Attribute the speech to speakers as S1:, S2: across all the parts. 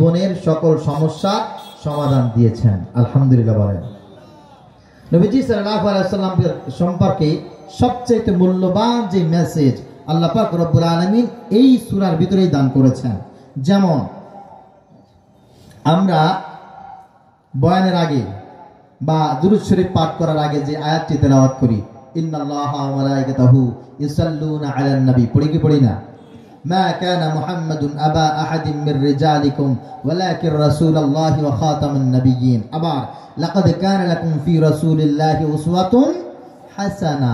S1: জীবনের সকল সমস্যার সমাধান দিয়েছেন। আলহামদুলিল্লাহ বলেন। নবীজি সাল্লাল্লাহু আলাইহি ওয়াসাল্লাম সম্পর্কে সবচেয়ে মূল্যবান যে মেসেজ আল্লাহ পাক রব্বুল আলামিন এই সূরার ভিতরেই দান করেছেন। যেমন আমরা বয়ানের আগে বা দুরূদ শরীফ পাঠ করার আগে যে আয়াতটি তেলাওয়াত করি, ইন্নাল্লাহা ওয়া মালাইকাতাহু ইউসাল্লুনা আলান নবী, পড়ি কি পড়ি না? মা কানা মুহাম্মাদুন আবা আহাদিম মির রিজালিকুম ওয়ালাকিন রাসূলুল্লাহি ওয়া খাতামুন নবিয়্যিন। আবার লাকাদ কানা লাকুম ফি রাসূলিল্লাহি উসওয়াতুন হাসানা।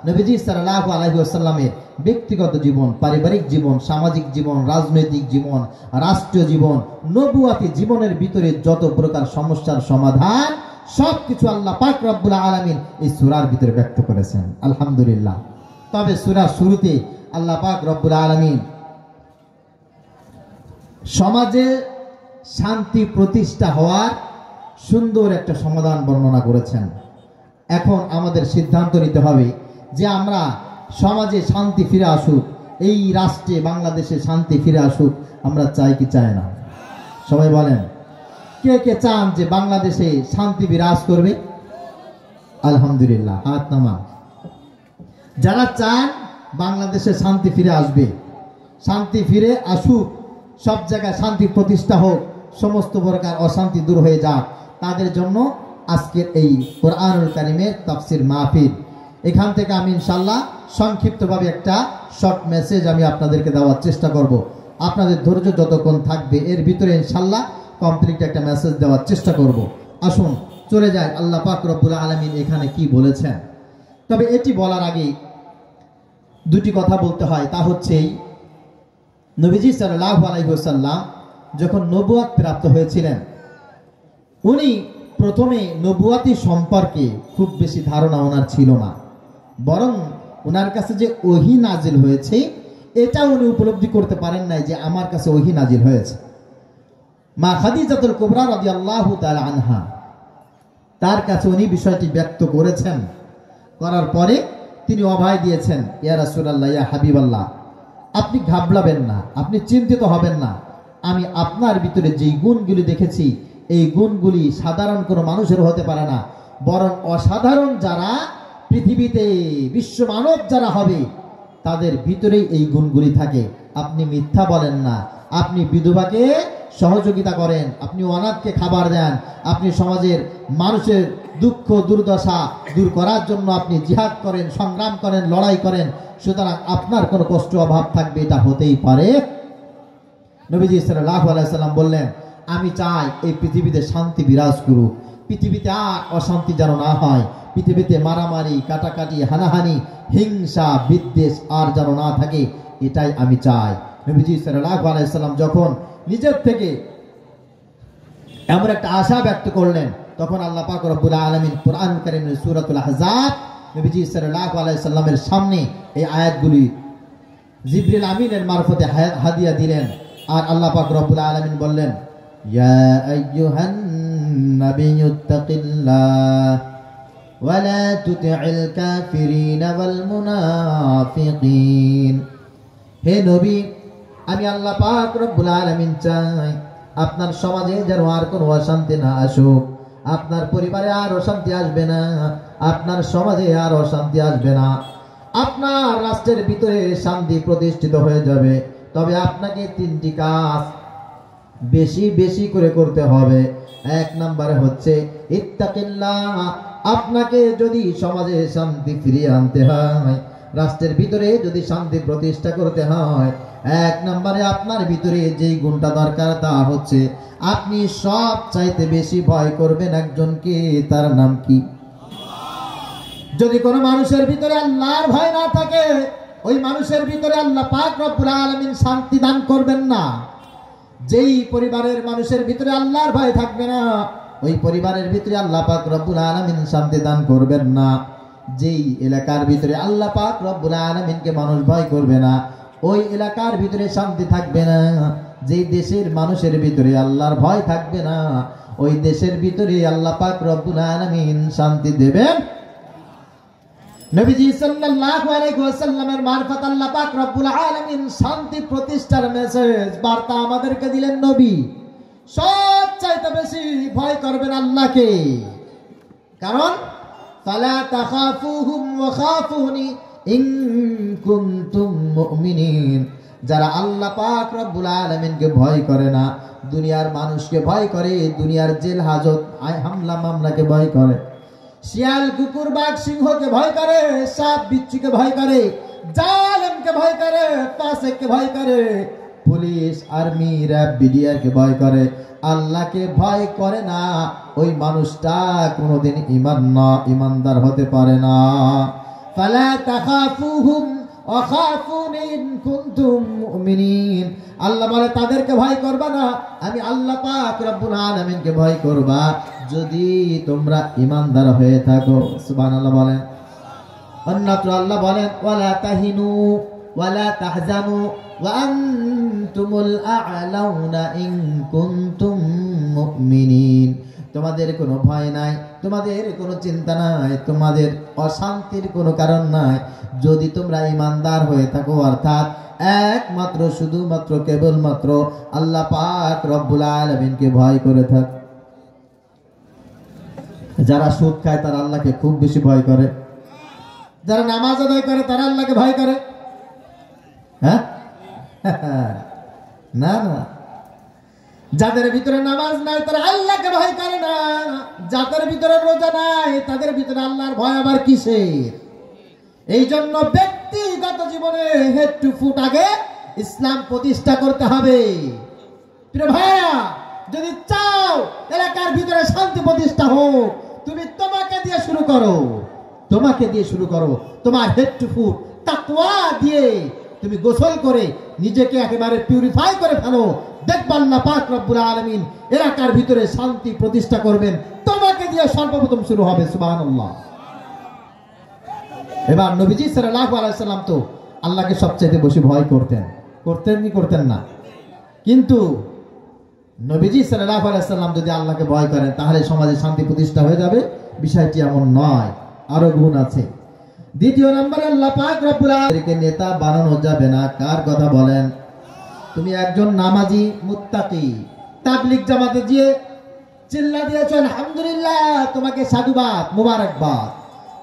S1: নবীজি সাল্লাল্লাহু আলাইহি ওয়াসাল্লামের ব্যক্তিগত জীবন, পারিবারিক জীবন, সামাজিক জীবন, রাজনৈতিক জীবন, রাষ্ট্রীয় জীবন, নবুয়াতি জীবনের ভিতরে যত প্রকার সমস্যার সমাধান সবকিছু আল্লাহ পাক রব্বুল আলামিন এই সূরার ভিতরে ব্যক্ত করেছেন। আলহামদুলিল্লাহ। তবে সূরার শুরুতে আল্লাহ পাক রব্বুল আলামিন সমাজে শান্তি প্রতিষ্ঠা হওয়ার সুন্দর একটা সমাধান বর্ণনা করেছেন। এখন আমাদের সিদ্ধান্ত নিতে হবে যে আমরা সমাজে শান্তি ফিরে আসুক, এই রাষ্ট্রে বাংলাদেশে শান্তি ফিরে আসুক, আমরা চাই কি চাই না? সবাই বলেন, কে কে চান যে বাংলাদেশে শান্তি বিরাজ করবে? আলহামদুলিল্লাহ, হাত নামান। যারা চান বাংলাদেশে শান্তি ফিরে আসবে, শান্তি ফিরে আসুক, সব জায়গায় শান্তি প্রতিষ্ঠা হোক, সমস্ত প্রকার অশান্তি দূর হয়ে যাক, তাদের জন্য আজকের এই কোরআনুল কারীমের তাফসীর মাহফিল। এখান থেকে আমি ইনশাআল্লাহ সংক্ষিপ্তভাবে একটা শর্ট মেসেজ আমি আপনাদেরকে দেওয়ার চেষ্টা করব। আপনাদের ধৈর্য যতক্ষণ থাকবে এর ভিতরে ইনশাআল্লাহ কমপ্লিট একটা মেসেজ দেওয়ার চেষ্টা করব। আসুন চলে যায় আল্লাহ পাক রব্বুল আলামিন এখানে কি বলেছেন। তবে এটি বলার আগে দুটি কথা বলতে হয়, তা হচ্ছেই নবীজি সাল্লাল্লাহু আলাইহি ওয়াসাল্লাম যখন নবুয়াত প্রাপ্ত হয়েছিলেন, উনি প্রথমে নবুয়াতি সম্পর্কে খুব বেশি ধারণা ওনার ছিল না, বরং ওনার কাছে যে ওহী নাজিল হয়েছে এটা উনি উপলব্ধি করতে পারেন নাই যে আমার কাছে ওহী নাজিল হয়েছে। মা খাদিজাতুল কুবরা রাদিয়াল্লাহু তাআলা আনহা, তার কাছে উনি বিষয়টি ব্যক্ত করেছেন, করার পরে তিনি অভয় দিয়েছেন, ইয়া রাসূলুল্লাহ, ইয়া হাবিবাল্লাহ, আপনি ঘাবড়াবেন না, আপনি চিন্তিত হবেন না, আমি আপনার ভিতরে যেই গুণগুলি দেখেছি এই গুণগুলি সাধারণ কোনো মানুষের হতে পারে না, বরং অসাধারণ যারা পৃথিবীতে বিশ্ব মানব যারা হবে তাদের ভিতরেই এই গুণগুলি থাকে। আপনি মিথ্যা বলেন না, আপনি বিধবাকে সহযোগিতা করেন, আপনি অনাথকে খাবার দেন, আপনি সমাজের মানুষের দুঃখ দুর্দশা দূর করার জন্য আপনি জিহাদ করেন, সংগ্রাম করেন, লড়াই করেন, সুতরাং আপনার কোনো কষ্ট অভাব থাকবে এটা হতেই পারে। নবীজি সাল্লাল্লাহু আলাইহি ওয়াসাল্লাম বললেন, আমি চাই এই পৃথিবীতে শান্তি বিরাজ করুক, পৃথিবীতে আর অশান্তি যেন না হয়, পৃথিবীতে মারামারি, কাটাকাটি, হানাহানি, হিংসা, বিদ্বেষ আর যেন না থাকে, এটাই আমি চাই। নবীজি সাল্লাল্লাহু আলাইহি ওয়াসাল্লাম যখন নিজের থেকে এমন একটা আশা ব্যক্ত করলেন, তখন আল্লাহ পাক রব্বুল আলামিন কোরআনুল কারীমের সূরাতুল আহজাব নবীজি সাল্লাল্লাহু আলাইহি ওয়াসাল্লামের সামনে এই আয়াতগুলি জিবরিল আমিনের মারফতে হাদিয়া দিলেন। আর আল্লাহ পাক রব্বুল আলামিন বললেন, ইয়া আইয়ুহান নাবিয়্যুত্তাকিল্লাহ ওয়া লা তুতি'ল কাফিরিন ওয়াল মুনাফিকিন। হে নবী, আমি আল্লাহ পাক রব্বুল আলামিন চাই আপনার সমাজে যেন আর কোনো অশান্তি না আসুক, আপনার পরিবারে আর অশান্তি আসবে না, আপনার সমাজে আর অশান্তি আসবে না, আপনার রাষ্ট্রের ভিতরে শান্তি প্রতিষ্ঠিত হয়ে যাবে। তবে আপনাকে তিনটি কাজ বেশি বেশি করে করতে হবে। এক নম্বরে হচ্ছে ইত্তাকিল্লাহ, আপনাকে যদি সমাজে শান্তি ফিরিয়ে আনতে হয়, রাষ্ট্রের ভিতরে যদি শান্তি প্রতিষ্ঠা করতে হয়, এক নম্বরে আপনার ভিতরে যেই গুণটা দরকার তা হচ্ছে আপনি সব চাইতে বেশি ভয় করবেন একজনকে, তার নাম কি? যদি কোনো মানুষের ভিতরে আল্লাহর ভয় না থাকে, ওই মানুষের ভিতরে আল্লাহ পাক রব্বুল আলামিন শান্তি দান করবেন না। যেই পরিবারের মানুষের ভিতরে আল্লাহর ভয় থাকবে না, ওই পরিবারের ভিতরে আল্লাহ পাক রব্বুল আলামিন শান্তি দান করবেন না। যেই এলাকার ভিতরে আল্লাহ পাক রব্বুল আলামিনকে মানুষ ভয় করবে না, ওই এলাকার ভিতরে শান্তি থাকবে না। যেই দেশের মানুষের ভিতরে আল্লাহর ভয় থাকবে না, ওই দেশের ভিতরে আল্লাহ পাক রব্বুল আলামিন শান্তি দেবেন। নবীজি সাল্লাল্লাহু আলাইহি ওয়াসাল্লামের মারফত আল্লাহ পাক রব্বুল আলামিন শান্তি প্রতিষ্ঠার মেসেজ বার্তা আমাদেরকে দিলেন। নবী সবচাইতে বেশি ভয় করবেন আল্লাহকে। কারণ ফালা তাখাফুহুম ওয়া খাফুনি ইন কুনতুম মুমিনিন, যারা আল্লাহ পাক রব্বুল আলামিনকে ভয় করে না, দুনিয়ার মানুষকে ভয় করে, দুনিয়ার জেল হাজত হামলা মামলাকে ভয় করে, শিয়াল কুকুর বাঘ সিংহকে ভয় করে, সাপ বিচ্ছুকে ভয় করে, জালেমকে ভয় করে, ফাসিককে ভয় করে, পুলিশ আর্মি র্যাব বিডিআরকে ভয় করে, আল্লাহকে ভয় করে না, ওই মানুষটা কোনোদিন ইমানদার হতে পারে না। ফালা তাখাফুহুম ওয়া খাফুনি ইন কুনতুম মুমিনিন, আল্লাহ বলে তাদেরকে ভয় করবা না, আমি আল্লাহ পাক রব্বুল আলামিনকে ভয় করবা যদি তোমরা ইমানদার হয়ে থাকো। সুবহানাল্লাহ বলেন। অন্যত্র আল্লাহ বলেন ওয়ালা তাহিনু ওয়ালা তাহজানু ওয়া আনতুমুল আ'লাউনা ইন কুনতুম মুমিনিন, তোমাদের কোনো ভয় নাই, তোমাদের কোনো চিন্তা নাই, তোমাদের অশান্তির কোনো কারণ নাই যদি তোমরা ইমানদার হয়ে থাকো, অর্থাৎ একমাত্র শুধুমাত্র কেবলমাত্র আল্লাহ পাক রব্বুল আলামিনকে ভয় করে থাক। যারা সুদ খায় তারা আল্লাহকে খুব বেশি ভয় করে, যারা নামাজ আদায় করে তারা আল্লাহকে ভয় করে। হ্যাঁ না না, যাদের ভিতরে নামাজ নাই তারা আল্লাহকে ভয় করে না, যাদের ভিতরে রোজা নাই তাদের ভিতরে আল্লাহর ভয় আবার কিসের? এই জন্য ব্যক্তিগত জীবনে হেড টু ফুট আগে ইসলাম প্রতিষ্ঠা করতে হবে। প্রিয় ভাইরা, যদি চাও এলাকার ভিতরে শান্তি প্রতিষ্ঠা হোক, তুমি তোমাকে দিয়ে শুরু করো, তোমাকে দিয়ে শুরু করো। তোমার হেড টু ফুট তাকওয়া দিয়ে তুমি গোসল করে নিজেকে একেবারে পিউরিফাই করে ফেলো, দেখবা আল্লাহ পাক রব্বুল আলামিন এলাকার ভিতরে শান্তি প্রতিষ্ঠা করবেন, তোমাকে দিয়ে সর্বপ্রথম শুরু হবে। সুবহানাল্লাহ। এবার নবীজি সাল্লাল্লাহু আলাইহি সাল্লাম তো আল্লাহকে সবচেয়ে বেশি ভয় করতেন, করতেন না, কিন্তু নবীজি সাল্লাল্লাহু আলাইহি সাল্লাম যদি আল্লাহকে ভয় করেন তাহলে সমাজে শান্তি প্রতিষ্ঠা হয়ে যাবে। বিষয়টি এমন নয়, আরো গুণ আছে। দ্বিতীয় নম্বরে আল্লাহ পাক রব্বুল আলামিনকে নেতা বানানো যাবে না। কার কথা বলেন? তুমি একজন নামাজি মুত্তাকি তাবলীগ জামাতে গিয়ে চিল্লা দিয়েছো আলহামদুলিল্লাহ, তোমাকে সাধুবাদ মোবারকবাদ।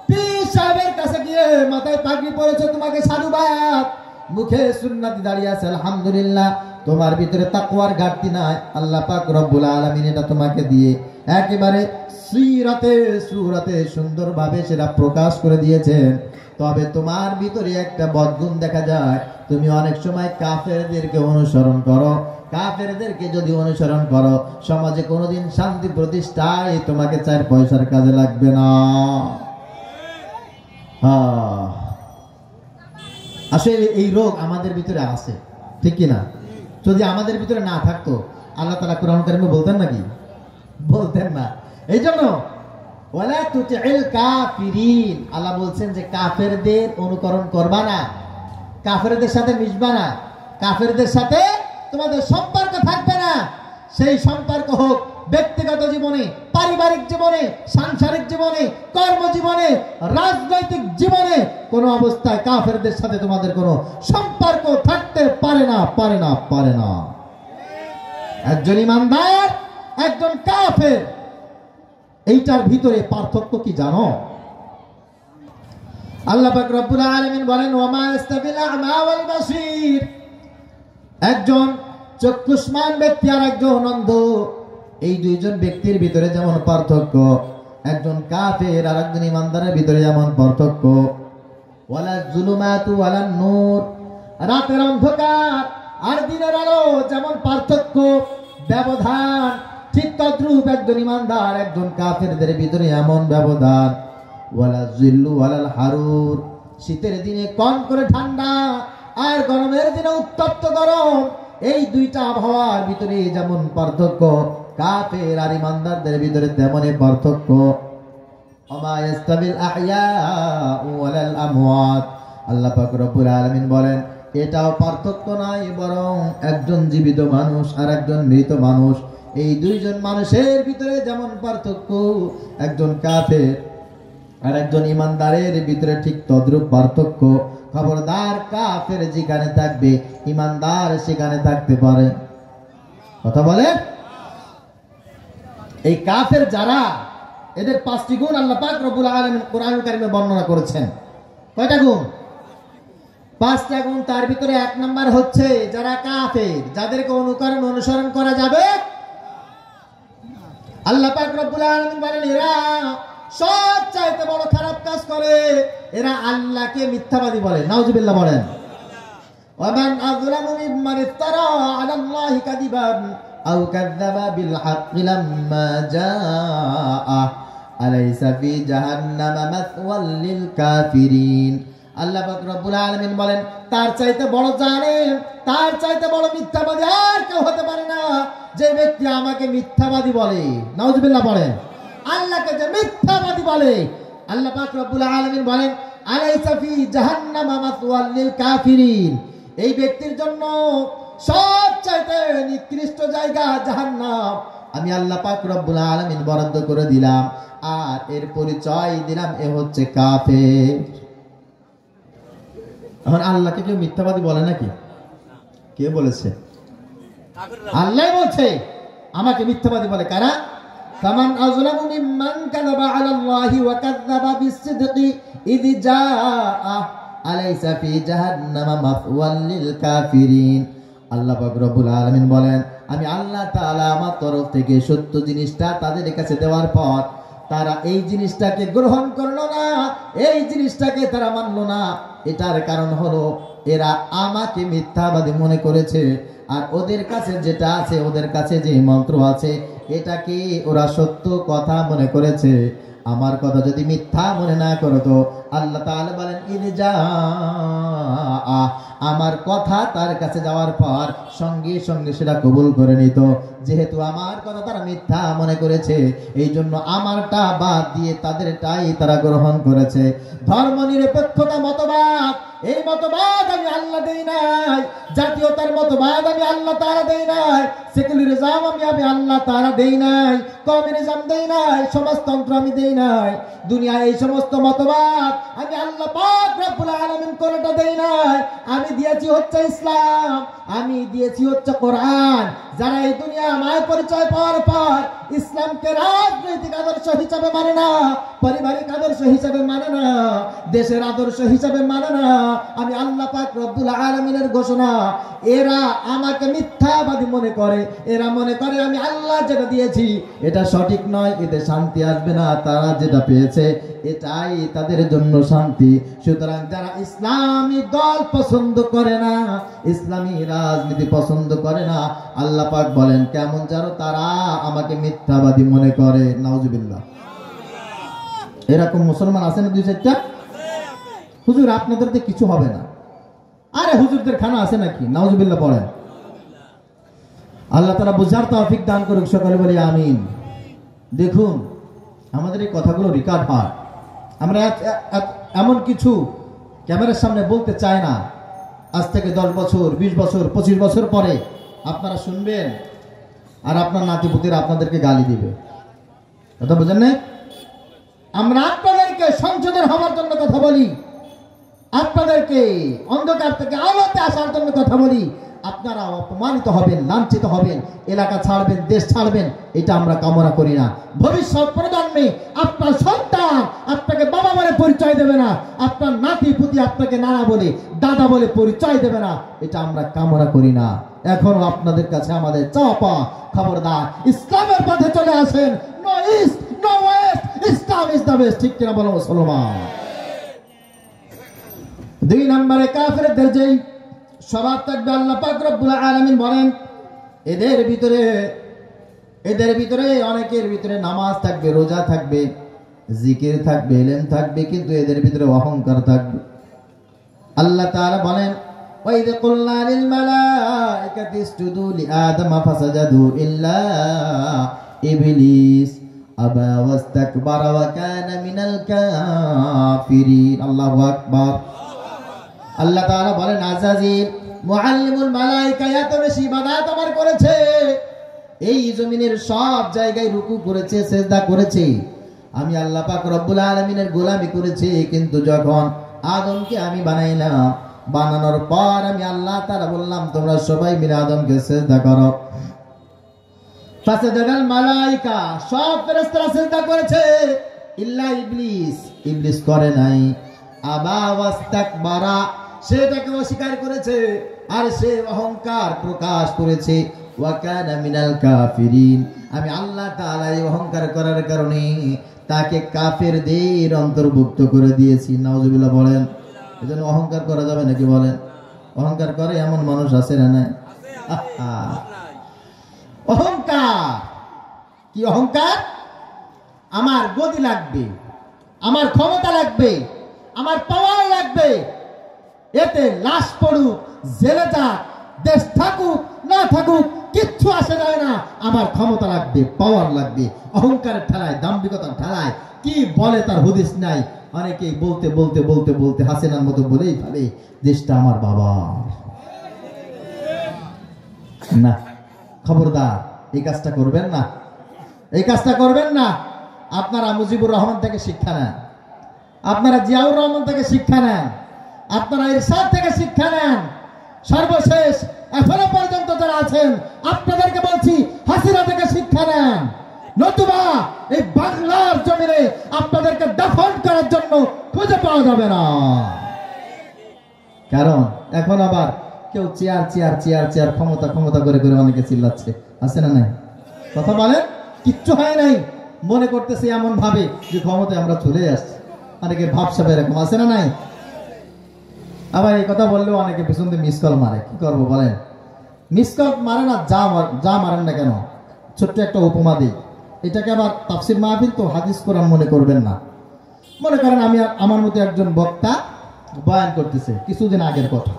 S1: পীর সাহেবের কাছে গিয়ে মাথায় পাগড়ি পরেছো, তোমাকে সাধুবাদ। মুখে সুন্নাতি দাঁড়িয়ে আছে আলহামদুলিল্লাহ, তোমার ভিতরে তাকওয়ার ঘাটতি নাই, আল্লাহ পাক রব্বুল আলামিন এটা তোমাকে দিয়ে একেবারে সুরাতে সুন্দরভাবে সেটা প্রকাশ করে দিয়েছেন। তবে তোমার ভিতরে একটা বদগুণ দেখা যায়, তুমি অনেক সময় কাফেরদেরকে অনুসরণ করো। কাফেরদেরকে যদি অনুসরণ করো, সমাজে কোনোদিন শান্তি প্রতিষ্ঠায় তোমাকে 4 পয়সার কাজে লাগবে না। আসলে এই রোগ আমাদের ভিতরে আছে, ঠিক কিনা? যদি আমাদের ভিতরে না থাকতো আল্লাহ তাআলা কোরআন কারিমে বলতেন নাকি? বলতেন না। এই জন্য ওয়ালা তুতিল কাফিরিন, আল্লাহ বলছেন যে কাফেরদের অনুকরণ করবা না, কাফেরদের সাথে মিশবা না, কাফেরদের সাথে তোমাদের সম্পর্ক থাকবে না। সেই সম্পর্ক হোক ব্যক্তিগত জীবনে, পারিবারিক জীবনে, সাংসারিক জীবনে, কর্মজীবনে, রাজনৈতিক জীবনে, কোন অবস্থায় কাফেরদের সাথে তোমাদের কোনো সম্পর্ক থাকতে পারে না। একজন ইমানদার, একজন কাফের, এইটার ভিতরে পার্থক্য কি জানো? আল্লাহ পাক রব্বুল আলামিন বলেন ওয়ামা ইস্তাবিল আ'মা ওয়াল বাসীর, একজন চক্ষুষ্মান ব্যক্তি আর একজন অন্ধ, এই দুইজন ব্যক্তির ভিতরে যেমন পার্থক্য, একজন কাফের আর একজন ইমানদারের ভিতরে যেমন পার্থক্য। ওয়ালা যুলুমাতু ওয়ালান নূর, রাতের অন্ধকার আর দিনের আলো যেমন পার্থক্য, ব্যবধান, ঠিক তদ্রূপ একজন ইমানদার একজন কাফেরদের ভিতরে এমন ব্যবধান। ওয়ালা জিল্লু ওয়ালাল হারুর, শীতের দিনে কম করে ঠান্ডা আর গরমের দিনে উত্তপ্ত গরম, এই দুইটা আবহাওয়ার ভিতরে যেমন পার্থক্য, কাফের আর ইমানদারদের ভিতরে তেমনই পার্থক্য। ওমা ইয়াস্তাবিল আহইয়াউ ওয়ালাল আমওয়াত, আল্লাহ পাক রব্বুল আলামিন বলেন এটাও পার্থক্য নাই, বরং একজন জীবিত মানুষ আর একজন মৃত মানুষ, এই দুইজন মানুষের ভিতরে যেমন পার্থক্য, একজন কাফের আর একজন ইমানদারের ভিতরে ঠিক তদ্রূপ পার্থক্য। খবরদার, কাফের যেখানে থাকবে ইমানদার সেখানে থাকতে পারে। কথা বলে এই কাফের যারা, এদের 5টি গুণ আল্লাহ পাক রব্বুল আলামিন কোরআনুল কারীমে বর্ণনা করেছেন। কয়টা গুণ? 5টা গুণ। তার ভিতরে 1 নাম্বার হচ্ছে যারা কাফের, যাদেরকে অনুসরণ করা যাবে। আল্লাহ পাক রব্বুল আলামিন বলেন এরা সবচাইতে বড় খারাপ কাজ করে, এরা আল্লাহকে মিথ্যাবাদী বলে। নাউজুবিল্লাহ বলেন। ওয়ামান আযলামু মিম্মান ইফতারা আলাল্লাহি কাযিবান আও কাযযাবা বিল হাক্কি লাম্মা জাআ আলাইসা ফি জাহান্নামা মাসওয়াল লিল কাফিরিন। আল্লাহ পাক রব্বুল আলামিন বলেন তার চাইতে বড় জালেম, তার চাইতে বড় মিথ্যাবাদী আর কেউ হতে পারে না। যে ব্যক্তি আমাকে মিথ্যাবাদী বলে, নাউজুবিল্লাহ বলেন, আল্লাহকে যে মিথ্যাবাদী বলে, আল্লাহ পাক রব্বুল আলামিন বলেন আলাইসা ফি জাহান্নামা মাসওয়াল লিল কাফিরিন, এই ব্যক্তির জন্য সবচাইতে নিকৃষ্ট জায়গা জাহান্নাম আমি আল্লাহ পাক রব্বুল আলামিন বরাদ্দ করে দিলাম। আর এর পরিচয় দিলাম এ হচ্ছে কাফের। এখন আল্লাহকে কেউ মিথ্যাবাদী বলে নাকি? কে বলেছে? আল্লাহ বলছে আমাকে মিথ্যাবাদী বলে। কারা? ফামান আযলামু মিম্মান কাযাবা আলাল্লাহি ওয়া কাযাবা বিস-সিদকি ইয জাআ আলাইসা ফি জাহান্নামা মাসওয়াল লিল কাফিরিন। আল্লাহ পাক রব্বুল আলামিন বলেন আমি আল্লাহ তাআলা আমার তরফ থেকে সত্য জিনিসটা তাদের কাছে দেওয়ার পর তারা এই জিনিসটাকে গ্রহণ করলো না, এই জিনিসটাকে তারা মানলো না। এটার কারণ হলো এরা আমাকে মিথ্যাবাদী মনে করেছে। আর ওদের কাছে যেটা আছে, ওদের কাছে যে মন্ত্র আছে, এটাকে ওরা সত্য কথা মনে করেছে। আমার কথা যদি মিথ্যা মনে না করো তো আল্লাহ তাআলা বলেন ইনজা, আমার কথা তার কাছে যাওয়ার পর সঙ্গে সঙ্গে সেটা কবুল করে নিত। যেহেতু আমার কথা তারা মিথ্যা মনে করেছে, এই জন্য আমারটা বাদ দিয়ে তাদেরটাই তারা গ্রহণ করেছে। ধর্ম নিরপেক্ষতা মতবাদ, এই মতবাদ আমি আল্লাহ দেই নাই। জাতীয়তার মতবাদ আমি আল্লাহ তাআলা দেই নাই। সেকুলারিজম আমি আল্লাহ তাআলা দেই নাই। কমিউনিজম দেই নাই। সমাজতন্ত্র আমি দেই নাই। দুনিয়া এই সমস্ত মতবাদ আমি আল্লাহ পাক রব্বুল আলামিন কোনটা দেই নাই। আমি দিয়েছি হচ্ছে ইসলাম, আমি দিয়েছি হচ্ছে কোরআন। যারা এই দুনিয়া আমার পরিচয় পাওয়ার পর ইসলামকে রাজনৈতিক আদর্শ হিসাবে মানে না, পারিবারিক আদর্শ হিসাবে মানে না, দেশের আদর্শ হিসাবে মানে না, আমি আল্লাহ পাক রব্বুল আলামিনের ঘোষণা, এরা আমাকে মিথ্যাবাদী মনে করে। এরা মনে করে আমি আল্লাহ যেটা দিয়েছি এটা সঠিক নয়, এতে শান্তি আসবে না। তারা যেটা পেয়েছে এটাই তাদের জন্য শান্তি। সুতরাং যারা ইসলামী দল পছন্দ করে না, ইসলামী রাজনীতি পছন্দ করে না, আল্লাহ পাক বলেন কেমন যেন তারা আমাকে মিথ্যাবাদী মনে করে। নাউজুবিল্লাহ। এরকম মুসলমান আছে না 2-4টা? হুজুর আপনাদের তো কিছু হবে না। আরে হুজুরদের খানা আছে নাকি? নাউজুবিল্লাহ পড়েন। আল্লাহ তাআলা বুঝার তৌফিক দান করুক, সকলে বলি আমিন। দেখুন আমাদের এই কথাগুলো রেকর্ড হয়, আমরা এমন কিছু ক্যামেরার সামনে বলতে চাই না। আজ থেকে 10 বছর, 20 বছর, 25 বছর পরে আপনারা শুনবেন আর আপনার নাতিপুতিরা আপনাদেরকে গালি দিবে। কথা বুঝেন না? আমরা আপনাদেরকে সংশোধন হওয়ার জন্য কথা বলি, আপনাদেরকে অন্ধকার থেকে আলোতে আসার জন্য কথা বলি। আপনারা অপমানিত হবেন, লাঞ্ছিত হবেন, এলাকা ছাড়বেন, দেশ ছাড়বেন, এটা আমরা কামনা করি না। ভবিষ্যৎ প্রজন্মে আপনার সন্তান আপনাকে বাবা বলে পরিচয় দেবে না, আপনার নাতি পুতি আপনাকে নানা বলে, দাদা বলে পরিচয় দেবে না, এটা আমরা কামনা করি না। এখনো আপনাদের কাছে আমাদের চাপা, খবরদার ইসলামের পথে চলে আসেন। No east, no west, Islam is the best. ঠিক কিনা বলো মুসলমান? 2 নম্বরে কাফেরদের যেই স্বভাব থাকবে, আল্লাহ পাক রব্বুল আলামিন বলেন এদের ভিতরে অনেকের ভিতরে নামাজ থাকবে, রোজা থাকবে, জিকির থাকবে, ইলম থাকবে, কিন্তু এদের ভিতরে অহংকার থাকবে। আল্লাহ তাআলা বলেন ওয়াইদ কুলনা লিল মালাইকাতি ইসজুদু লিআদম ফাসাজাদু ইল্লা ইবলিস আবা ওয়াস্তাকবারা ওয়া কানা মিনাল কাফিরিন। আল্লাহু আকবার। আল্লাহ তাআলা বলেন আযাজিল মুআল্লিমুল মালায়েকা এত বেশি ইবাদত আমার করেছে, এই জমিনের সব জায়গায় রুকু করেছে, সিজদা করেছে, আমি আল্লাহ পাক রব্বুল আলামিনের গোলামি করেছে। কিন্তু যখন আদমকে আমি বানাইলাম, বানানোর পর আমি আল্লাহ তাআলা বললাম তোমরা সবাই মিলে আদমকে সিজদা করো। ফাসাদাল মালাইকা, সব ফেরেশতারা সিজদা করেছে, ইল্লা ইবলিস, ইবলিস করে নাই। আবা ওয়াস্তাকবারা, সেটাকে অস্বীকার করেছে আর সে অহংকার প্রকাশ করেছে। ওয়া কানা মিনাল কাফিরিন, আমি আল্লাহ তাআলা এই অহংকার করার কারণে তাকে কাফেরদের অন্তর্ভুক্ত করে দিয়েছি। নাউজুবিল্লাহ বলেন। এজন্য অহংকার করা যাবে নাকি বলেন? অহংকার করে এমন মানুষ আছে না নাই? অহংকার কি? অহংকার আমার গদি লাগবে, আমার ক্ষমতা লাগবে, আমার পাওয়ার লাগবে, এতে লাশ পড়ুক, জেলে যাক, দেশ থাকুক না থাকুক কিচ্ছু আসে যায় না, আমার ক্ষমতা লাগবে, পাওয়ার লাগবে। অহংকারের ঠেলায়, দাম্ভিকতার ঠেলায় কি বলে তার হুদিস নাই। অনেকেই বলতে বলতে বলতে বলতে হাসিনার মতো বলেই ফেলে দেশটা আমার বাবার। না, খবরদার, এই কাজটা করবেন না, এই কাজটা করবেন না। আপনারা মুজিবুর রহমান থেকে শিক্ষা নেন, আপনারা জিয়াউর রহমান থেকে শিক্ষা নেন, আপনারা ইরশাদ থেকে শিক্ষা নেন। সর্বশেষ এখনো পর্যন্ত যারা আছেন আপনাদেরকে বলছি, হাসিনা থেকে শিক্ষা নেন, নতুবা এই বাংলার জমিনে আপনাদেরকে দাফন করার জন্য খুঁজে পাওয়া যাবে না। কারণ এখন আবার কেউ চেয়ার চেয়ার চেয়ার চেয়ার, ক্ষমতা ক্ষমতা করে করে অনেকে চিল্লাচ্ছে, আছে না নাই? কথা বলেন, কিচ্ছু হয় নাই, মনে করতেছে এমন ভাবে যে ক্ষমতায় আমরা চলে আসছি। অনেকে ভাবসাব এরকম, আছে না নাই? আবার এই কথা বললেও অনেকে পেছন দিয়ে মিস কল মারে। কি করবো বলেন? মিস কল মারে না, যা মারেন না কেন, ছোট্ট একটা উপমা দিই। এটাকে আবার তাফসির মাহফিল তো, হাদিস কোরআন মনে করবেন না। মনে করেন আমি, আমার মতো একজন বক্তা বয়ান করতেছে, কিছুদিন আগের কথা,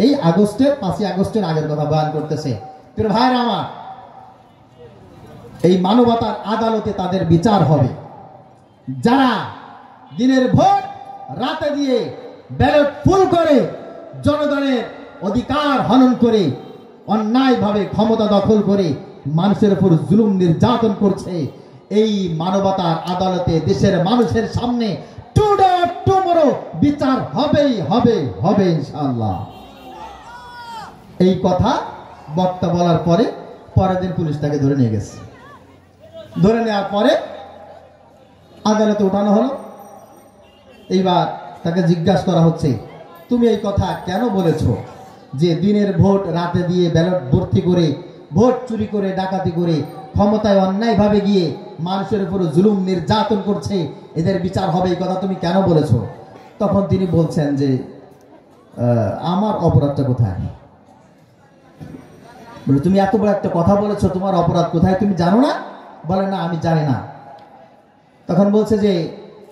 S1: এই আগস্টের 5ই আগস্টের আগের কথা বয়ান করতেছে। প্রিয় ভাইরা আমার, এই মানবতার আদালতে তাদের বিচার হবে যারা দিনের ভোট রাতে দিয়ে ব্যালট ফুল করে জনগণের অধিকার হনন করে, অন্যায়ভাবে ক্ষমতা দখল করে মানুষের উপর জুলুম নির্যাতন করছে। এই মানবতার আদালতে দেশের মানুষের সামনে টুমরো বিচার হবেই হবে, হবে ইনশাআল্লাহ। এই কথা বক্তা বলার পরে পরের দিন পুলিশ তাকে ধরে নিয়ে গেছে। ধরে নেওয়ার পরে আদালতে উঠানো হলো। এইবার তাকে জিজ্ঞাসা করা হচ্ছে, তুমি এই কথা কেন বলেছ যে দিনের ভোট রাতে দিয়ে ব্যালট ভর্তি করে, ভোট চুরি করে, ডাকাতি করে, ক্ষমতায় অন্যায়ভাবে গিয়ে মানুষের উপর জুলুম নির্যাতন করছে, এদের বিচার হবে, এই কথা তুমি কেন বলেছ? তখন তিনি বলছেন যে আমার অপরাধটা কোথায়? বলে, তুমি এত বড় একটা কথা বলেছো, তোমার অপরাধ কোথায় তুমি জানো না? বলে, না আমি জানি না। তখন বলছে যে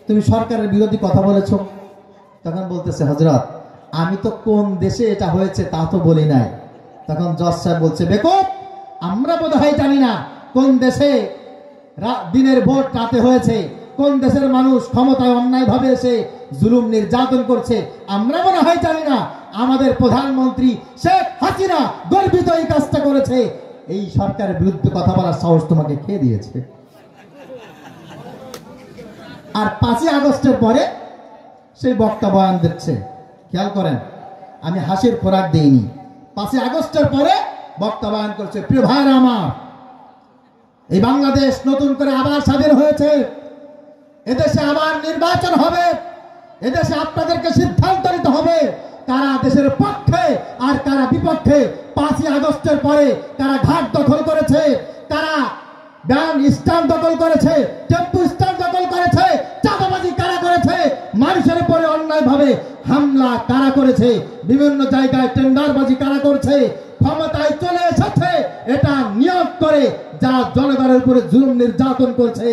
S1: তুমি সরকারের বিরোধী কথা বলেছো। তখন বলতেছে, হযরত আমি তো কোন দেশে এটা হয়েছে তা তো বলি নাই। তখন জজ সাহেব বলছে, বেকুব, আমরা বোধহয় জানি না কোন দেশে দিনের ভোট রাতে হয়েছে, কোন দেশের মানুষ ক্ষমতায় অন্যায়ভাবে এসে জুলুম নির্যাতন করছে, আমরা মনে হয় জানি না। আমাদের প্রধানমন্ত্রী শেখ হাসিনা গর্বিত এই কাজটা করেছে। এই সরকারের বিরুদ্ধে কথা বলার সাহস তোমাকে খেয়ে দিয়েছে। আর 5ই আগস্টের পরে সেই বক্তা বয়ান দিচ্ছে। খেয়াল করেন, আমি হাসির খোরাক দেইনি। 5ই আগস্টের পরে বক্তা বয়ান করছে, প্রিয় ভাইরা আমার, এই বাংলাদেশ নতুন করে আবার স্বাধীন হয়েছে, এদেশে আবার নির্বাচন হবে, এদেশে আপনাদেরকে সিদ্ধান্ত নিতে হবে কারা দেশের পক্ষে আর কারা বিপক্ষে। 5ই আগস্টের পরে কারা ঘাট দখল করেছে, কারা ব্যান স্ট্যান্ড দখল করেছে, টেম্পু স্ট্যান্ড দখল করেছে, চাঁদাবাজি কারা করেছে, মানুষের উপরে অন্যায়ভাবে হামলা কারা করেছে, বিভিন্ন জায়গায় টেন্ডারবাজি কারা করছে, ক্ষমতায় চলে এসেছে এটা নিয়োগ করে যারা জনগণের উপরে জুলুম নির্যাতন করছে,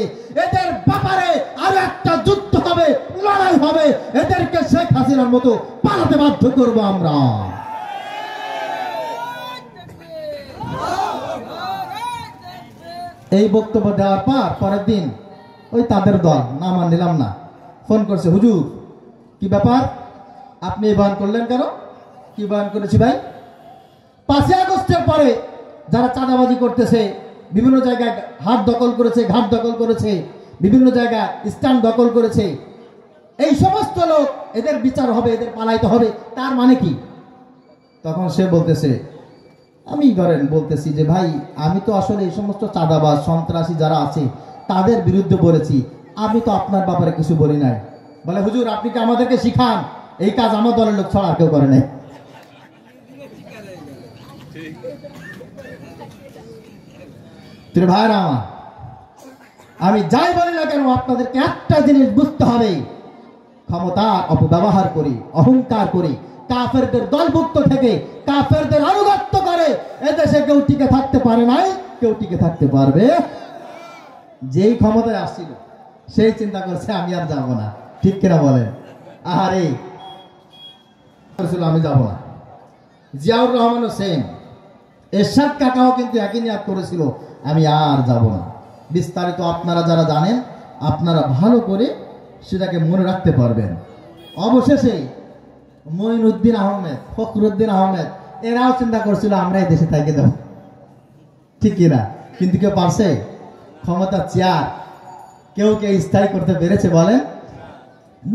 S1: এদের ব্যাপারে আরো একটা যুদ্ধ হবে, লড়াই হবে। এদেরকে শেখ হাসিনার মতো পালাতে বাধ্য করবো আমরা। এই বক্তব্য দেওয়ার পর পরের দিন ওই তাদের দল, নাম আর নিলাম না, ফোন করছে, হুজুর কি ব্যাপার, আপনি এই বয়ান করলেন কেন? কি বয়ান করেছি ভাই? 5ই আগস্টের পরে যারা চাঁদাবাজি করতেছে, বিভিন্ন জায়গায় হাট দখল করেছে, ঘাট দখল করেছে, বিভিন্ন জায়গায় স্ট্যান্ড দখল করেছে, এই সমস্ত লোক, এদের বিচার হবে, এদের পালাইতে হবে, তার মানে কি? তখন সে বলতেছে, আমি ধরেন বলতেছি যে ভাই আমি তো আসলে এই সমস্ত চাঁদাবাজ সন্ত্রাসী যারা আছে তাদের বিরুদ্ধে বলেছি, আমি তো আপনার ব্যাপারে কিছু বলি নাই। বলে হুজুর আপনি কি আমাদেরকে শিখান, এই কাজ আমার দলের লোক ছাড়া আর কেউ করে নাই। ভাইরা আমার, আমি যাই বলি না কেন আপনাদেরকে একটা জিনিস বুঝতে হবে, ক্ষমতার অপব্যবহার করি, অহংকার করি, কাফেরদের দলভুক্ত থেকে কাফেরদের আনুগত্য করে এদেশে কেউ টিকে থাকতে পারে নাই, কেউ টিকে থাকতে পারবে। যেই ক্ষমতায় আসছিল সেই চিন্তা করছে আমি আর যাব না, ঠিক কিনা বলেন? আরে আমি যাব না। জিয়াউর রহমানও সেম, এরশাদ কাকাও কিন্তু একই নিয়াত করেছিল আমি আর যাব না। বিস্তারিত আপনারা যারা জানেন আপনারা ভালো করে সেটাকে মনে রাখতে পারবেন। অবশেষে মঈনুদ্দিন আহমেদ, ফখরুদ্দিন আহমেদ এরাও চিন্তা করছিল আমরা এই দেশে থেকে যাব, ঠিক কিনা? কিন্তু কেউ পারছে? ক্ষমতা চেয়ার কেউ কে স্থায়ী করতে পেরেছে বলেন?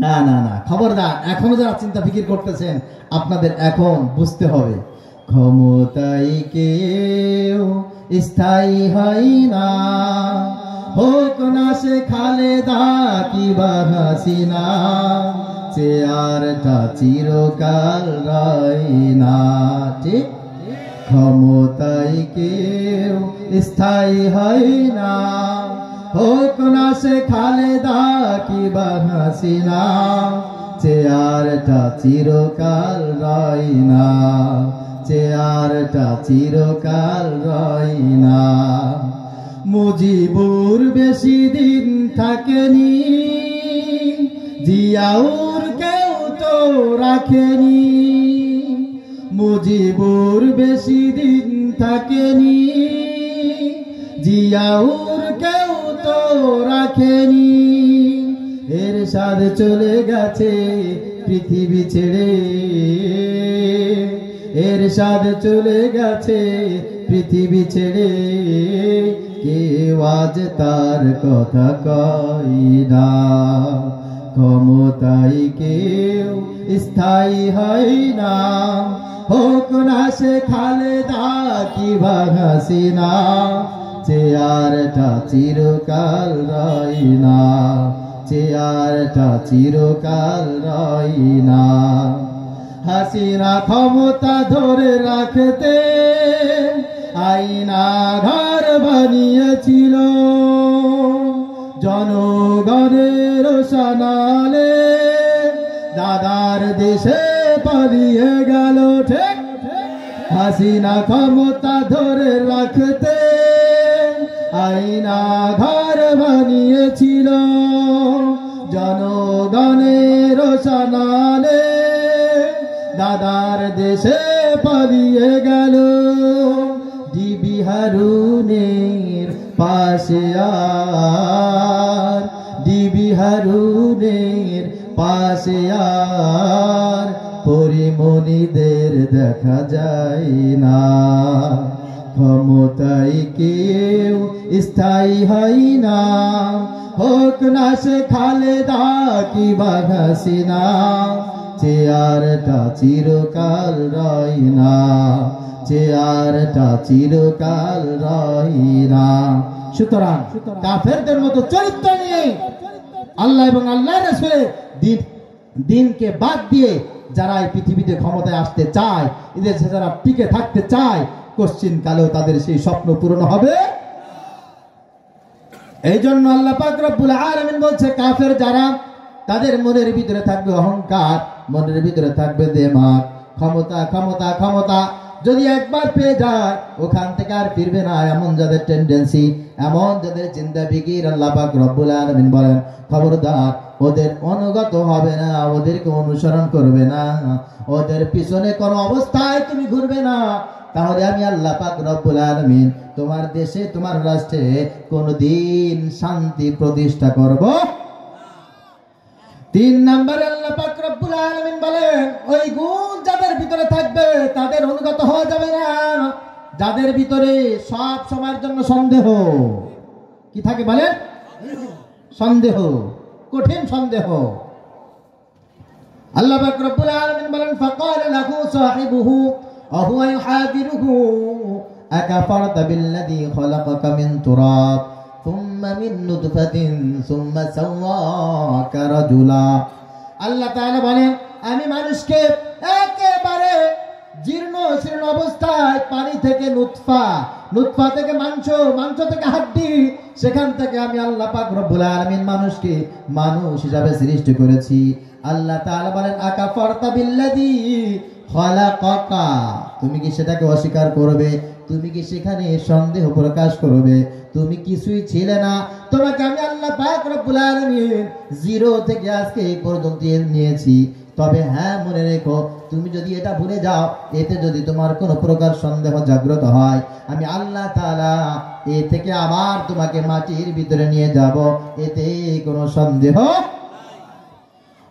S1: না না না, খবরদার। এখনো যারা চিন্তা ফিকির করতেছেন আপনাদের এখন বুঝতে হবে ক্ষমতায় কেউ স্থায়ী হয় না, হোক না সে খালেদা কিংবা হাসিনা, চেয়ারটা চিরকাল রয় না। ঠিক, ক্ষমতায় কেউ স্থায়ী হয় না, হোক না সে খালেদা কিংবা হাসিনা, চেয়ারটা চিরকাল রয় না, চেয়ারটা চিরকাল রয় না। মুজিবুর বেশি দিন থাকেনি, জিয়াউর কেউ তো রাখেনি, মুজিবুর বেশি দিন থাকেনি, জিয়াউর কেউ তো রাখেনি। এরশাদ চলে গেছে পৃথিবী ছেড়ে, এরশাদ চলে গেছে পৃথিবী ছেড়ে, কেউ আজ তার কথা কয় না। ক্ষমতায় কেউ স্থায়ী হয় না, হোক না সে খালেদা কিংবা হাসিনা, চেয়ারটা চিরকাল রয় না, চেয়ারটা চিরকাল রয় না। হাসিনা ক্ষমতা ধরে রাখতে আইনা ঘর বানিয়েছিল, জনগণের শানালে দাদার দেশে পালিয়ে গেল। ঠিক, হাসিনা ক্ষমতা ধরে রাখতে আইনা ঘর বানিয়েছিল, জনগণের শানালে দাদার দেশে পালিয়ে গেল। ডিবি হারুনের পাশে আর, ডিবি হারুনের পাশে আর পরিমণিদের দেখা যায় না। ক্ষমতায় কেউ স্থায়ী হয় না, হোক না সে খালেদা কিংবা হাসিনা, চেয়ারটা চিরকাল রয় না, চেয়ারটা চিরকাল রয় না। সুতরাং কাফেরদের মতো চরিত্র নিয়ে আল্লাহ এবং আল্লাহ রাসূলের দিনকে বাদ দিয়ে যারা এই পৃথিবীতে ক্ষমতায় আসতে চায়, এদের যারা টিকে থাকতে চায়, কোশ্চিন কালেও তাদের সেই স্বপ্ন পূরণ হবে। এই জন্য আল্লাহ পাক রব্বুল আলামিন বলছে কাফের যারা, তাদের মনের ভিতরে থাকবে অহংকার, মনের ভিতরে থাকবে দেমাগ, ক্ষমতা ক্ষমতা ক্ষমতা। যদি একবার পেয়ে যায় ওখান থেকে আর ফিরবে না, এমন যাদের টেন্ডেন্সি, এমন যাদের চিন্তা ফিকির, আল্লাহ পাক রব্বুল আলামিন বলেন খবরদার ওদের অনুগত হবে না, ওদেরকে অনুসরণ করবে না, ওদের পিছনে কোনো অবস্থায় তুমি ঘুরবে না। তাহলে আমি আল্লাহ পাক রব্বুল আলামিন তোমার দেশে তোমার রাষ্ট্রে কোনদিন শান্তি প্রতিষ্ঠা করব। 3 নম্বরে আল্লাহ পাক রব্বুল আলামিন বলেন ওই গুণ যাদের ভিতরে থাকবে তাদের অনুগত হওয়া যাবে না, যাদের ভিতরে সব সময়ের জন্য সন্দেহ কি থাকে বলেন? সন্দেহ, কঠিন সন্দেহ। আল্লাহ পাক রব্বুল আলামিন বলেন ফাকাল লাহু সাহিবুহু আহুয়া ইউহাদিরুহু আকাফারতা বিল্লাযী খলাকাকা মিন তুরাব সুম্মা মিন নুতফাতিন সুম্মা সাওয়াকা রাজুলা। আল্লাহ তাআলা বলেন, আমি মানুষকে একেবারে জীর্ণ শীর্ণ অবস্থায় পানি থেকে নুতফা, নুতফা থেকে মাংস, মাংস থেকে হাড্ডি, সেখান থেকে আমি আল্লাহ পাক রব্বুল আলামিন মানুষকে মানুষ হিসাবে সৃষ্টি করেছি। আল্লাহ তাআলা বলেন, আকাফারতা বিল্লাযী খলাকাকা, তুমি কি সেটাকে অস্বীকার করবে? তুমি কি সেখানে সন্দেহ প্রকাশ করবে? তুমি কিছুই ছিলে না, তোমাকে আমি আল্লাহ পাক রব্বুল আলামিন জিরো থেকে আজকে এই পর্যন্ত নিয়েছি। তবে হ্যাঁ, মনে রেখো, তুমি যদি এটা ভুলে যাও, এতে যদি তোমার কোনো প্রকার সন্দেহ জাগ্রত হয়, আমি আল্লাহ তাআলা এ থেকে আবার তোমাকে মাটির ভিতরে নিয়ে যাব, এতে কোনো সন্দেহ।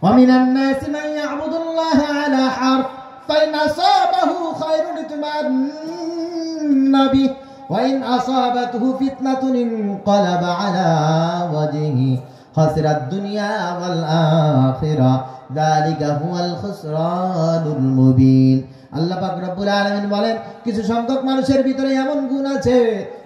S1: ومن الناس من يعبد الله على حرف فإن أصابه خير اطمأن به وإن أصابته فتنة انقلب على وجهه خسر الدنيا والآخرة ذلك هو الخسران المبين। আল্লাহ পাক রব্বুল আলামিন বলেন, কিছু সংখ্যক মানুষের ভিতরে এমন গুণ আছে,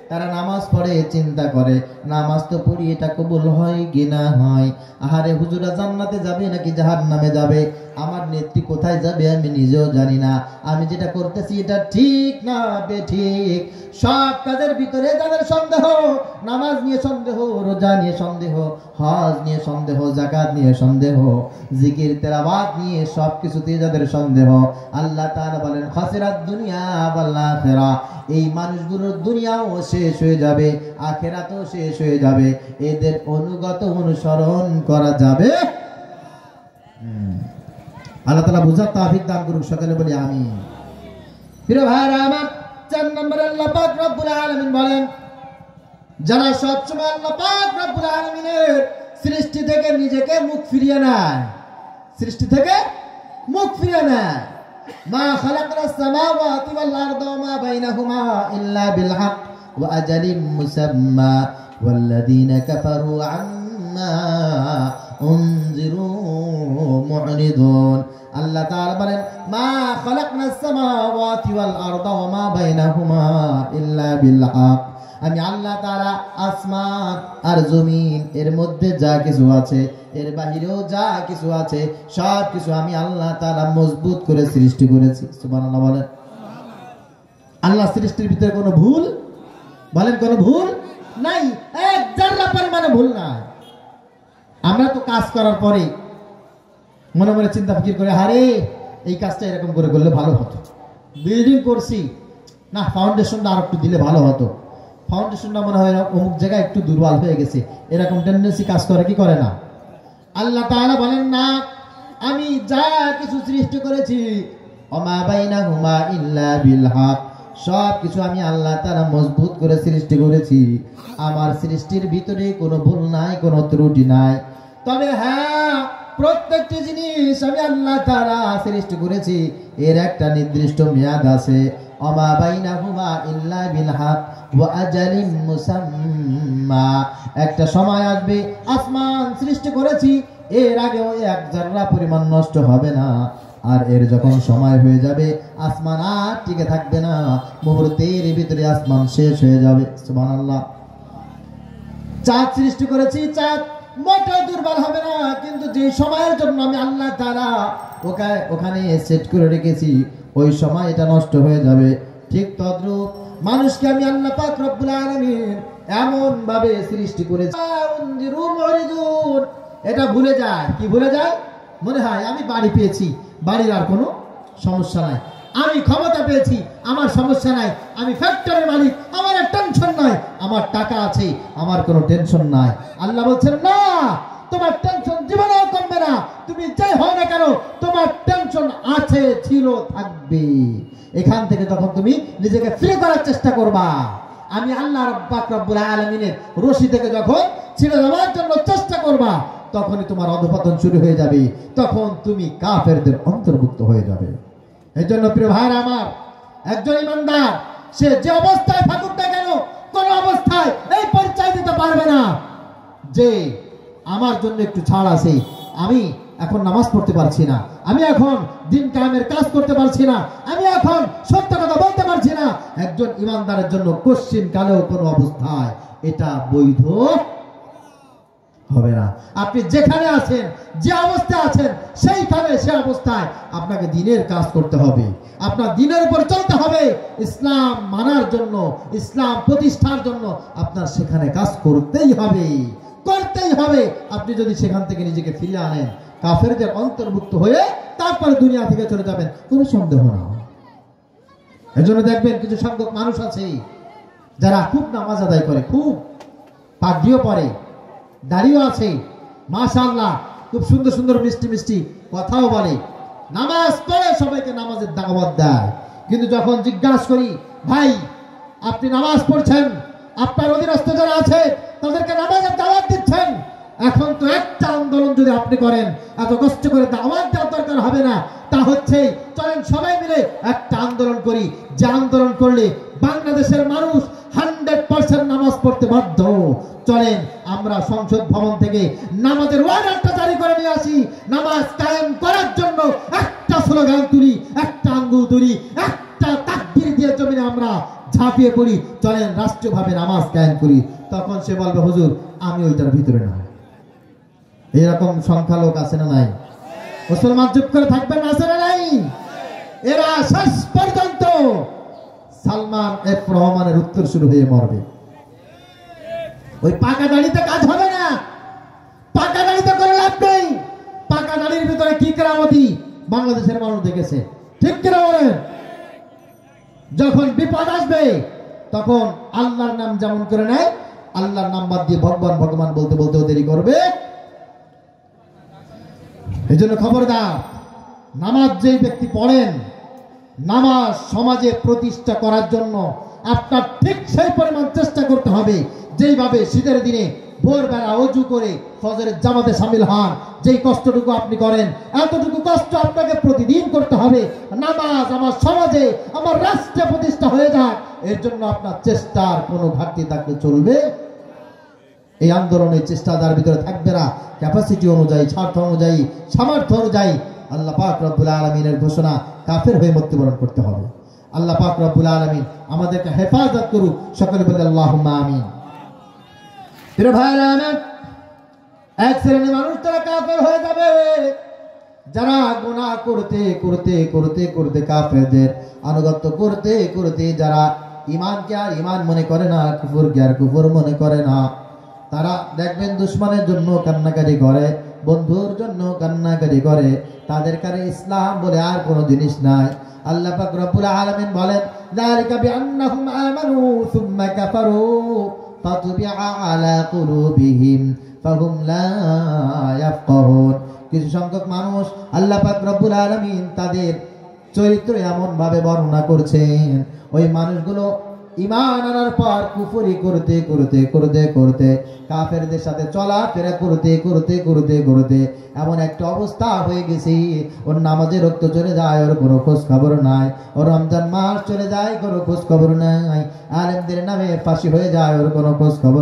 S1: তারা নামাজ পড়ে চিন্তা করে, নামাজ তো পড়ি, এটা কবুল হয় কি না হয়, আহারে হুজুরা জান্নাতে যাবে নাকি জাহান্নামে যাবে, আমার নেত্রী কোথায় যাবে আমি নিজেও জানি না, আমি যেটা করতেছি এটা ঠিক না বেঠিক। সব কাজের ভিতরে যাদের সন্দেহ, নামাজ নিয়ে সন্দেহ, রোজা নিয়ে সন্দেহ, হজ নিয়ে সন্দেহ, যাকাত নিয়ে সন্দেহ, জিকির তেলাওয়াত নিয়ে সব কিছুতে যাদের সন্দেহ, আল্লাহ তাআলা বলেন, খাসিরাত দুনিয়া ওয়াল আখিরা, এই মানুষগুলোর দুনিয়াও শেষ হয়ে যাবে, আখিরাতও শেষ হয়ে যাবে, এদের অনুগত অনুসরণ করা যাবে। আল্লাহ তাআলা বুঝার তৌফিক দান করুক, সকলে বলি আমিন। প্রিয় ভাইরা আমার, 4 নম্বরে আল্লাহ পাক রব্বুল আলামিন বলেন, যারা সবসময় আল্লাহ পাক রব্বুল আলামিনের সৃষ্টি থেকে নিজেকে মুখ ফিরিয়ে নেয়, সৃষ্টি থেকে মুখ ফিরিয়ে নেয়, মা খালাকনাস সামাওয়াতি ওয়াল আরদা ওয়া মা বাইনাহুমা ইল্লা বিল হক ওয়া আজালিম মুসাম্মা ওয়াল্লাযীনা কাফারু আম্মা উনজিরু মু'রিদুন। আল্লাহ তাআলা বলেন, মা খালাকনাস সামাওয়াতি ওয়াল আরদা ওয়া মা বাইনাহুমা ইল্লা বিল হক, আমি আল্লাহ তাআলা আসমান আর জমিন এর মধ্যে যা কিছু আছে, এর বাহিরেও যা কিছু আছে, সব কিছু আমি আল্লাহ তাআলা মজবুত করে সৃষ্টি করেছি। সুবহানাল্লাহ বলেন। আল্লাহ সৃষ্টির ভিতরে কোনো ভুল, বলেন কোনো ভুল নাই, এক জাররা পরিমাণে ভুল নাই। আমরা তো কাজ করার পরে মনে মনে চিন্তা ফিকির করে, আরে এই কাজটা এরকম করে করলে ভালো হতো, বিল্ডিং করছি না, ফাউন্ডেশনটা আর একটু দিলে ভালো হতো, ফাউন্ডেশনটা মনে হয় অমুক জায়গায় একটু দুর্বল হয়ে গেছে, এরকম টেন্ডেন্সি কাজ করে কি করে না? আল্লাহ তাআলা বলেন, না, আমি যা কিছু সৃষ্টি করেছি ওমা বাইনাহুমা ইল্লা বিল হক, সব কিছু আমি আল্লাহ তাআলা মজবুত করে সৃষ্টি করেছি, আমার সৃষ্টির ভিতরে কোনো ভুল নাই, কোনো ত্রুটি নাই। তবে হ্যাঁ, প্রত্যেকটি জিনিস আমি আল্লাহ তাআলা সৃষ্টি করেছি, এর একটা নির্দিষ্ট মেয়াদ আছে, ওমা বাইনাহুমা ইল্লা বিল হক ওয়া আজালিম মুসাম্মা, একটা সময় আসবে, আসমান সৃষ্টি করেছি, এর আগেও এক জাররা পরিমাণ নষ্ট হবে না, আর এর যখন সময় হয়ে যাবে আসমান আর টিকে থাকবে না, মুহূর্তের ভিতরে আসমান শেষ হয়ে যাবে। সুবহানাল্লাহ। চাঁদ সৃষ্টি করেছি, চাঁদ মোটেও দুর্বল হবে না, কিন্তু যে সময়ের জন্য আমি আল্লাহ তাআলা ওখানে সেট করে রেখেছি, ওই সময় এটা নষ্ট হয়ে যাবে। ঠিক তদ্রূপ মানুষকে আমি আল্লাহ পাক রব্বুল আলামিন এমন ভাবে সৃষ্টি করেছি, এটা ভুলে যায়, কি ভুলে যায়? মনে হয় আমি বাড়ি পেয়েছি, বাড়ির আর কোনো সমস্যা নাই, আমি ক্ষমতা পেয়েছি, আমার সমস্যা নাই, আমি ফ্যাক্টরির মালিক, আমার আর টেনশন নাই, আমার টাকা আছে, আমার কোনো টেনশন নাই। আল্লাহ বলছেন, না, তোমার টেনশন জীবনেও কমবে না, তুমি যাই হও না কেন, তোমার টেনশন আছে, ছিল, থাকবে। এখান থেকে যখন তুমি নিজেকে ফ্রি করার চেষ্টা করবা, আমি আল্লাহ পাক রব্বুল আলামিনের রশি থেকে যখন ছিঁড়ে যাওয়ার জন্য চেষ্টা করবা, তখনই তোমার অধঃপতন শুরু হয়ে যাবে, তখন তুমি কাফেরদের অন্তর্ভুক্ত হয়ে যাবে। এই জন্য প্রিয় ভাইরা আমার, একজন ইমানদার সে যে অবস্থায় থাকুক না কেন, কোন অবস্থায় এই পরিচয় দিতে পারবে না যে আমার জন্য একটু ছাড় আছে, আমি এখন নামাজ পড়তে পারছি না, আমি এখন দিন কায়েমের কাজ করতে পারছি না, আমি এখন সত্য কথা বলতে পারছি না, একজন ইমানদারের জন্য কোশ্চিন কালেও কোনো অবস্থায় এটা বৈধ হবে না। আপনি যেখানে আছেন, যে অবস্থায় আছেন, সেইখানে সে অবস্থায় আপনাকে দিনের কাজ করতে হবে, আপনার দিনের উপর চলতে হবে। ইসলাম মানার জন্য, ইসলাম প্রতিষ্ঠার জন্য আপনার সেখানে কাজ করতেই হবে, করতেই হবে। আপনি যদি সেখান থেকে নিজেকে ফিরিয়ে আনেন, কাফেরদের অন্তর্ভুক্ত হয়ে তারপরে দুনিয়া থেকে চলে যাবেন, কোনো সন্দেহ না। এজন্য দেখবেন কিছু সংখ্যক মানুষ আছে যারা খুব নামাজ আদায় করে, খুব পাগড়িও পরে, দাড়িও আছে, মাশাআল্লাহ, খুব সুন্দর সুন্দর মিষ্টি মিষ্টি কথাও বলে, নামাজ পড়ে সবাইকে নামাজের দাওয়াত দেয়। কিন্তু যখন জিজ্ঞাসা করি, ভাই আপনি নামাজ পড়ছেন, আপনার অধীনস্থ যারা আছে তাদেরকে নামাজের দাওয়াত দিচ্ছেন, এখন তো একটা আন্দোলন যদি আপনি করেন, এত কষ্ট করে দাওয়াত দেওয়ার দরকার হবে না, তা হচ্ছে চলেন সবাই মিলে একটা আন্দোলন করি, যে আন্দোলন করলে বাংলাদেশের মানুষ 100% নামাজ পড়তে বাধ্য। চলেন আমরা সংসদ ভবন থেকে নামাজের ওয়ার্ডারটা জারি করে নিয়ে আসি, নামাজ কায়েম করার জন্য একটা স্লোগান তুলি, একটা আঙ্গুল তুলি, একটা তাকবীর দিয়ে জমিনে আমরা ঝাঁপিয়ে পড়ি, চলেন রাষ্ট্রীয়ভাবে নামাজ কায়েম করি। তখন সে বলবে, হুজুর আমি ওইটার ভিতরে না। এরকম সংখ্যালোক আছে না নাই? মুসলমান চুপ করে থাকবেন না, আছে না নাই? এরা শেষ পর্যন্ত সালমান এফ রহমানের উত্তর শুরু হয়ে মরবে। ওই পাকা দাড়িতে কাজ হবে না, পাকা দাড়িতে করে লাভ নেই। পাকা দাড়ির ভিতরে কি কেরামতি বাংলাদেশের মানুষ দেখেছে, ঠিক কিনা বলেন? যখন বিপদ আসবে তখন আল্লাহর নাম যেমন করে নেয়, আল্লাহর নাম বাদ দিয়ে ভগবান ভগবান বলতে বলতে দেরি করবে। এই জন্য খবরদার, নামাজ যেই ব্যক্তি পড়েন, নামাজ সমাজে প্রতিষ্ঠা করার জন্য আপনার ঠিক সেই পরিমাণ চেষ্টা করতে হবে, যেইভাবে শীতের দিনে ভোরবেলা অজু করে ফজরের জামাতে শামিল হন, যেই কষ্টটুকু আপনি করেন, এতটুকু কষ্ট আপনাকে প্রতিদিন করতে হবে। নামাজ আমার সমাজে, আমার রাষ্ট্রে প্রতিষ্ঠা হয়ে যায়, এর জন্য আপনার চেষ্টার কোনো ঘাটতি থাকলে চলবে। এই আন্দোলনের চেষ্টা তার ভিতরে থাকবে না, ক্যাপাসিটি অনুযায়ী, স্বার্থ অনুযায়ী, সামর্থ্য অনুযায়ী আল্লাহ পাক রব্বুল আলামিনের ঘোষণা, কাফের হয়ে মৃত্যুবরণ করতে হবে। আল্লাহ পাক রব্বুল আলামিন আমাদেরকে হেফাজত করুক, সকলে বলে আল্লাহুম্মা আমিন। প্রিয় ভাইরা আমার, এক শ্রেণীর মানুষ তারা কাফের হয়ে যাবে, যারা গুনাহ করতে করতে করতে করতে, কাফেরদের আনুগত্য করতে করতে, যারা ঈমানকে আর ঈমান মনে করে না, কুফরকে আর কুফর মনে করে না, তারা দেখবেন দুশমনের জন্য কান্নাকাটি করে, বন্ধুর জন্য কান্নাকাটি করে, তাদের কাছে ইসলাম বলে আর কোনো জিনিস নাই। আল্লাহ পাক রব্বুল আলামিন বলেন, যালিকা বিআন্নাহুম আমানু সুম্মা কাফারু ফাতুবিআ আলা কুলুবিহিম ফাহুম লা ইয়াফকাহুন। কিছু সংখ্যক মানুষ আল্লাহ পাক রব্বুল আলামিন তাদের চরিত্র এমন ভাবে বর্ণনা করছেন, ওই মানুষগুলো ঈমান আনার পর কুফরি করতে করতে করতে করতে, কাফেরদের সাথে চলাফেরা করতে করতে করতে করতে এমন একটা অবস্থা হয়ে গেছে, ওর নামাজে রক্ত চলে যায়, ওর কোনো খোঁজ খবর নাই, ওর রমজান মাস চলে যায়, কোনো খোঁজ খবর নাই, আলেমদের নামে ফাঁসি হয়ে যায়, ওর কোনো খোঁজ খবর